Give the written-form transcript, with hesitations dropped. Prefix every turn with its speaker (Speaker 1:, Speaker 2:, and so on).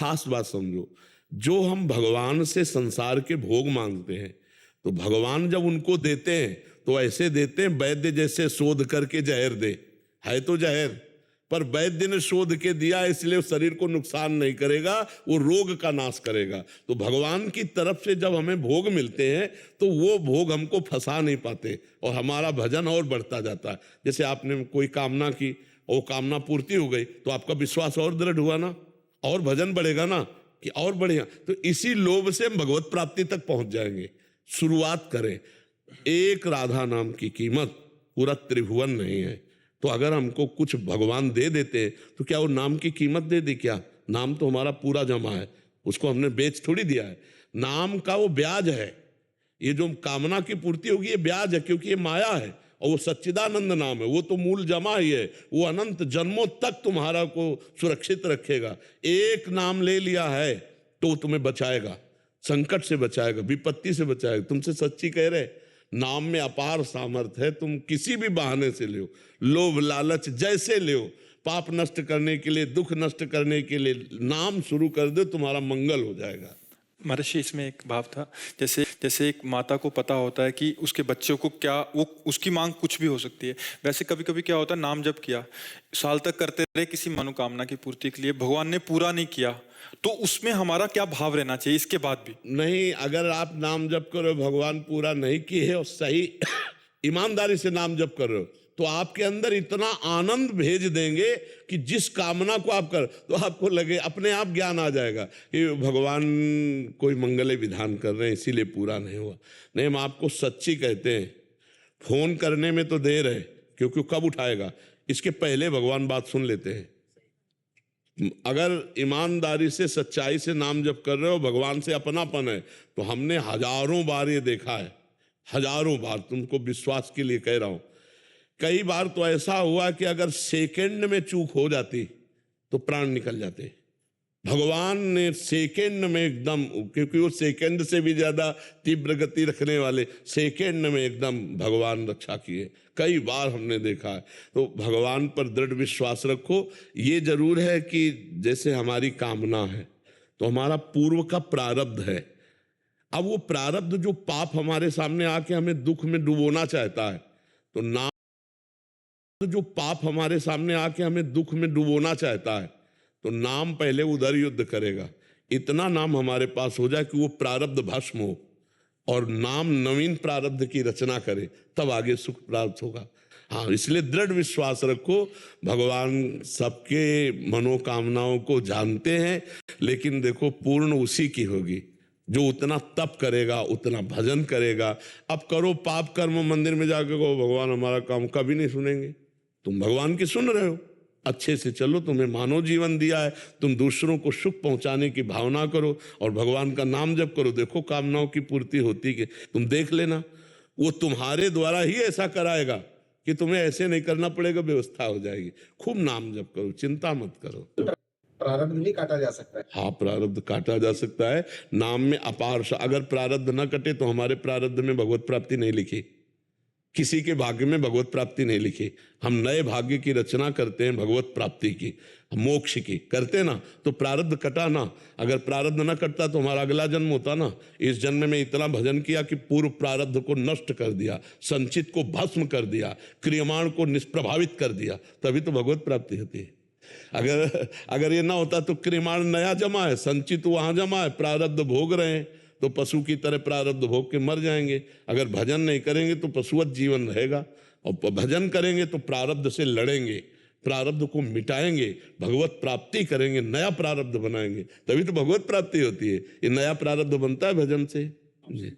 Speaker 1: खास बात समझो, जो हम भगवान से संसार के भोग मांगते हैं तो भगवान जब उनको देते हैं तो ऐसे देते हैं वैद्य जैसे शोध करके जहर दे, है तो जहर, पर वैद्य ने शोध के दिया इसलिए शरीर को नुकसान नहीं करेगा, वो रोग का नाश करेगा। तो भगवान की तरफ से जब हमें भोग मिलते हैं तो वो भोग हमको फंसा नहीं पाते और हमारा भजन और बढ़ता जाता है। जैसे आपने कोई कामना की और कामना पूर्ति हो गई तो आपका विश्वास और दृढ़ हुआ ना, और भजन बढ़ेगा ना कि और बढ़ेगा। तो इसी लोभ से हम भगवत प्राप्ति तक पहुंच जाएंगे। शुरुआत करें, एक राधा नाम की कीमत पूरा त्रिभुवन नहीं है। तो अगर हमको कुछ भगवान दे देते हैं तो क्या वो नाम की कीमत दे दी? क्या नाम तो हमारा पूरा जमा है, उसको हमने बेच थोड़ी दिया है। नाम का वो ब्याज है, ये जो कामना की पूर्ति होगी ये ब्याज है, क्योंकि ये माया है और वो सच्चिदानंद नाम है, वो तो मूल जमा ही है, वो अनंत जन्मों तक तुम्हारा को सुरक्षित रखेगा। एक नाम ले लिया है तो तुम्हें बचाएगा, संकट से बचाएगा, विपत्ति से बचाएगा। तुमसे सच्ची कह रहे, नाम में अपार सामर्थ्य है। तुम किसी भी बहाने से ले, लोभ लालच जैसे ले, पाप नष्ट करने के लिए, दुख नष्ट करने के लिए नाम शुरू कर दो, तुम्हारा मंगल हो जाएगा।
Speaker 2: महर्षि, इसमें एक भाव था, जैसे एक माता को पता होता है कि उसके बच्चों को क्या, वो उसकी मांग कुछ भी हो सकती है, वैसे कभी कभी क्या होता है, नाम जप किया, साल तक करते रहे किसी मनोकामना की पूर्ति के लिए, भगवान ने पूरा नहीं किया, तो उसमें हमारा क्या भाव रहना चाहिए इसके बाद भी?
Speaker 1: नहीं, अगर आप नाम जप करो, भगवान पूरा नहीं किए और सही ईमानदारी से नाम जप कर रहे हो, तो आपके अंदर इतना आनंद भेज देंगे कि जिस कामना को आप कर, तो आपको लगे अपने आप ज्ञान आ जाएगा कि भगवान कोई मंगल विधान कर रहे हैं इसीलिए पूरा नहीं हुआ। नहीं, हम आपको सच्ची कहते हैं, फोन करने में तो देर है क्योंकि कब उठाएगा, इसके पहले भगवान बात सुन लेते हैं। अगर ईमानदारी से सच्चाई से नाम जप कर रहे हो, भगवान से अपनापन है, तो हमने हजारों बार ये देखा है, हजारों बार, तुमको विश्वास के लिए कह रहा हूं। कई बार तो ऐसा हुआ कि अगर सेकंड में चूक हो जाती तो प्राण निकल जाते। भगवान ने सेकंड में एकदम, क्योंकि वो सेकंड से भी ज्यादा तीव्र गति रखने वाले, सेकंड में एकदम भगवान रक्षा किए। कई बार हमने देखा है। तो भगवान पर दृढ़ विश्वास रखो। ये जरूर है कि जैसे हमारी कामना है तो हमारा पूर्व का प्रारब्ध है। अब वो प्रारब्ध जो पाप हमारे सामने आके हमें दुख में डुबोना चाहता है, तो नाम जो पाप हमारे सामने आके हमें दुख में डुबोना चाहता है, तो नाम पहले उधर युद्ध करेगा। इतना नाम हमारे पास हो जाए कि वो प्रारब्ध भस्म हो और नाम नवीन प्रारब्ध की रचना करे, तब आगे सुख प्राप्त होगा। हाँ, इसलिए दृढ़ विश्वास रखो। भगवान सबके मनोकामनाओं को जानते हैं, लेकिन देखो पूर्ण उसी की होगी जो उतना तप करेगा, उतना भजन करेगा। अब करो पाप कर्म, मंदिर में जाकर कहो भगवान हमारा काम, कभी नहीं सुनेंगे। तुम भगवान की सुन रहे हो, अच्छे से चलो, तुम्हें मानव जीवन दिया है, तुम दूसरों को सुख पहुंचाने की भावना करो और भगवान का नाम जप करो। देखो कामनाओं की पूर्ति होती कि तुम देख लेना, वो तुम्हारे द्वारा ही ऐसा कराएगा कि तुम्हें ऐसे नहीं करना पड़ेगा, व्यवस्था हो जाएगी। खूब नाम जप करो, चिंता मत करो।
Speaker 3: प्रारब्ध भी काटा जा सकता है।
Speaker 1: हाँ, प्रारब्ध काटा जा सकता है। नाम में अपार, अगर प्रारब्ध न कटे तो हमारे प्रारब्ध में भगवत प्राप्ति नहीं लिखी, किसी के भाग्य में भगवत प्राप्ति नहीं लिखी। हम नए भाग्य की रचना करते हैं, भगवत प्राप्ति की, मोक्ष की करते ना, तो प्रारब्ध कटा ना। अगर प्रारब्ध न कटता तो हमारा अगला जन्म होता ना। इस जन्म में इतना भजन किया कि पूर्व प्रारब्ध को नष्ट कर दिया, संचित को भस्म कर दिया, क्रियमाण को निष्प्रभावित कर दिया, तभी तो भगवत प्राप्ति होती है। अगर ये ना होता तो क्रियमाण नया जमा है, संचित वहां जमा है, प्रारब्ध भोग रहे हैं, तो पशु की तरह प्रारब्ध भोग के मर जाएंगे। अगर भजन नहीं करेंगे तो पशुवत जीवन रहेगा, और भजन करेंगे तो प्रारब्ध से लड़ेंगे, प्रारब्ध को मिटाएंगे, भगवत प्राप्ति करेंगे, नया प्रारब्ध बनाएंगे, तभी तो भगवत प्राप्ति होती है। ये नया प्रारब्ध बनता है भजन से जी।